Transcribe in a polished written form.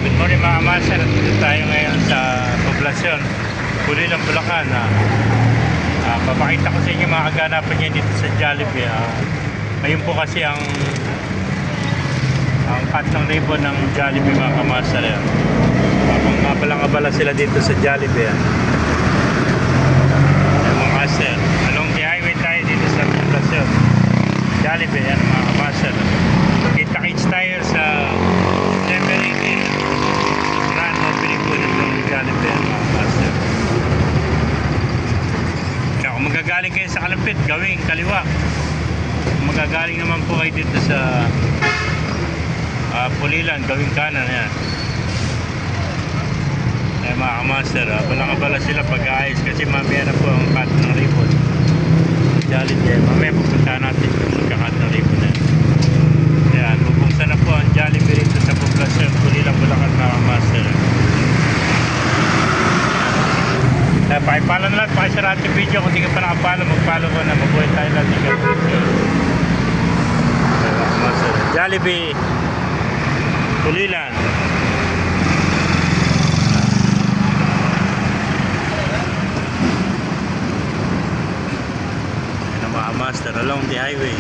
Good morning mga master. Dito tayo ngayon sa poblasyon Pulilan, Bulacan. Papakita ko sa inyo mga kaganapan niya dito sa Jollibee. Ngayon po kasi ang cut ng ribbon ng Jollibee mga kamaster. Habang abalang-abala sila dito sa Jollibee. Mga master, along the highway tayo dito sa poblasyon Jollibee. Yan mga kamaster. Kita-kits tayo sa grand opening po dito ng Jollibee mga master. Kaya kung magagaling kayo sa Kalapit, gawing kaliwa. Kung magagaling naman po kayo dito sa Pulilan, gawing kanan. Yan. Kaya mga master, balang-abala sila pag-aayos kasi mamaya na po ang cut ng ribbon Jollibee. Mamaya pupuntahan natin kung magka-cut ng ribbon na. Ayan, bubuksan na po ang Jollibee rito sa poblasyon Pulilan, Bulacan mga master. Pakipalo na lang, pakisara natin video. Kung di ka pa nakapalo, magpalo ko na. Mabuhay tayo lang ng video. Jollibee Pulilan. Ayan ang mga master along the highway.